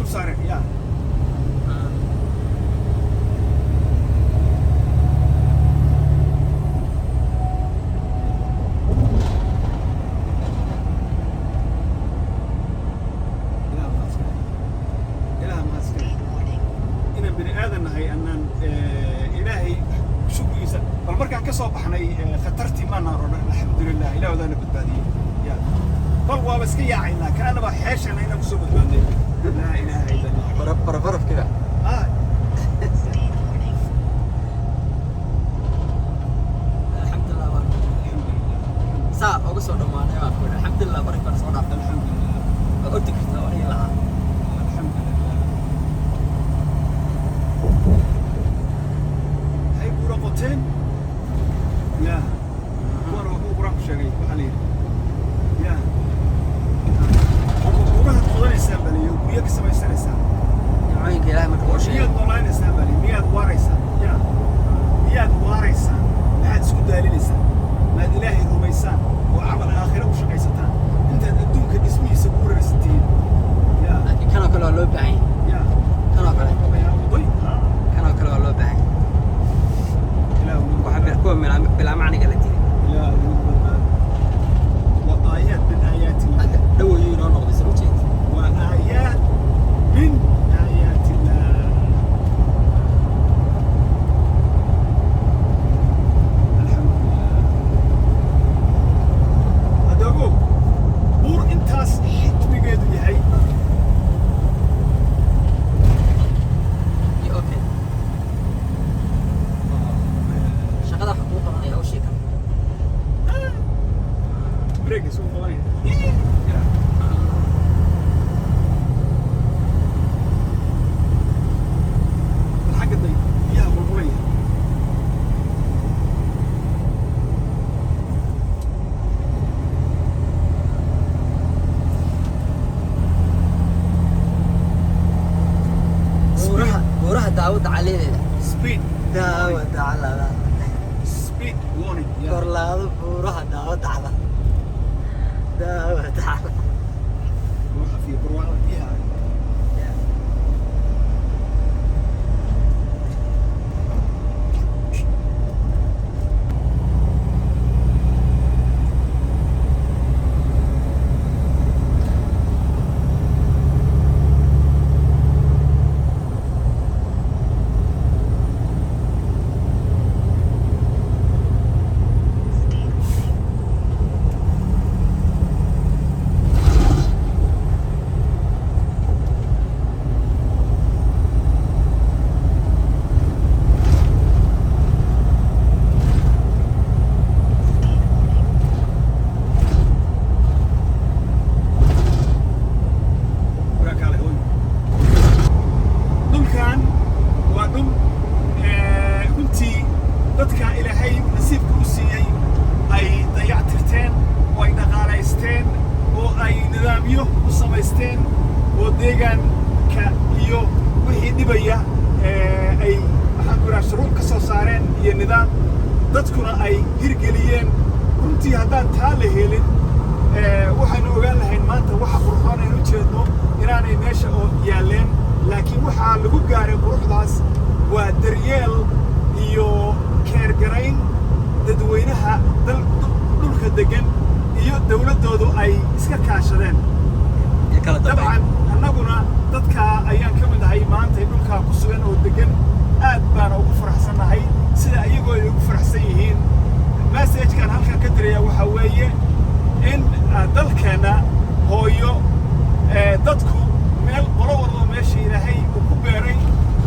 dul saareen yaa كسب إحنا خطرتي ما نار الحمد لله إلى وذا نبتدي يا فالله بس كي عينا كأنا بحيش أنا هنا بسوق البندي لا إله إلا الله برف كذا الحمد لله ساعة أقصد ما أنا أقول الحمد لله بركة صلاة الحمد لله قلت كذا ولا لا الحمد لله هاي برقتين يا وانا هو برق شقي عليه يا وراها تقولين سامبلي وياك سما يسنسا يعين كلام تقول شيء مياد نولين سامبلي مياد واريسا يا مياد واريسا ما حد سكت داليسا ما إلهي رميسان وعمل آخرة وشقيستان أنت الدنك اسمي سبور رستين يا لكن كانوا كلوا لو بعين يا كانوا كلوا يا وضي كانوا كلوا لو بعين لا وحب يحكوا بلا معنى قالتي لا وآيات من آيات الله لو ينون نقضي سلوتي وآيات من آيات الله الحمد لله هذا هو بور انتاس حيت بقيد لهي اوكي شغله حقوق انا او شيء بريك سوق وين الحق الضيق يا مرمية وراها داود عليه سبيد داود على سبيد وونينج كورلاد وراها داود على داود على روح في بروعة فيها dadkuna ay hirgeliyeen runtii haddaan taa la helin waxaanu ogaan lahayn maanta waxa qurxoon aynu jeedno inaanay meesha oo yaaleen laakiin waxaa lagu gaaray quruxdaas waa daryeel iyo keergarayn dadweynaha dhulka degan iyo dawladdoodu ay iska kaashadeen dabcan annaguna dadka ayaan ka mid ahay maanta dhulkaa ku sugan oo degan aad baana ugu faraxsannahay sida ayagoo ay ugu faraxsan yihiin message-kan halkan ka diraya waxaa weeye in dalkeenna hooyo dadku meel qolo walba meesha ilaahay uu ku beeray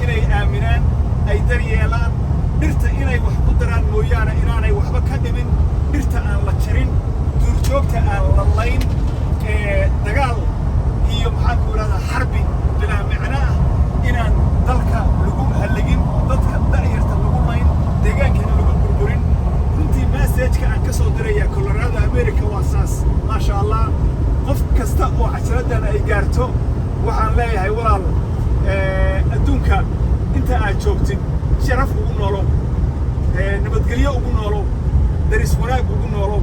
inay aaminaan ay daryeelaan dhirta inay wax ku daraan mooyaane inaanay waxba ka dhimin dhirta aan la jarin duurjoogta aan la layn dagaal iyo maxaan ku idhahdaa xarbi bilaa micno ah inaan dalka lagu halligin dadka da'yarta lagu layn deegaankana lagu burburin runtii message-ka aan ka soo diraya Colorado America waa saas maasha Allah qof kasta oo casharaddan ay gaarto waxaan leeyahay walaal adduunka inta aad joogtid sharaf ugu noolow nabadgelyo ugu noolow daris wanaag ugu noolow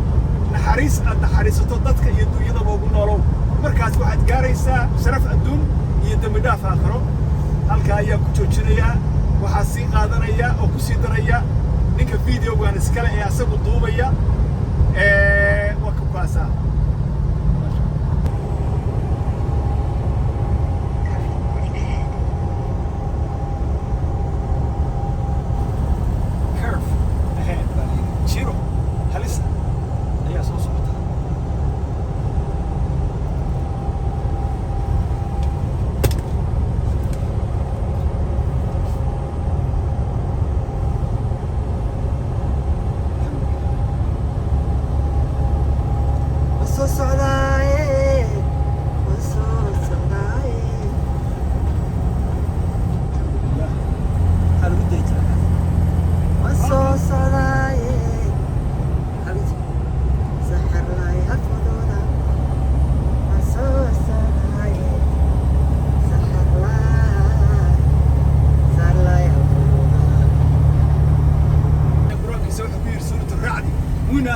naxariis aad naxariisato dadka iyo dunyadaba ugu noolow markaas waxaad gaaraysaa sharaf adduun iyo dembi dhaaf aakhiro halkaa ayaa ku joojinayaa waxaa sii qaadanaya oo ku sii daraya ninka videogan iskale ee asagu duubaya waa ka kaasaa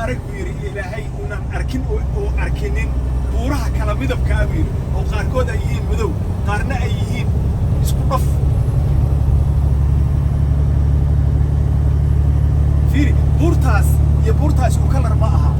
arag buu yiri ilaahay una arkin oo arkinin buuraha kala midabka ah buu yiri oo qaarkood ay yihiin madow qaarna ay yihiin isku dhaf fiiri buurtaas iyo buurtaas ku kala ma aha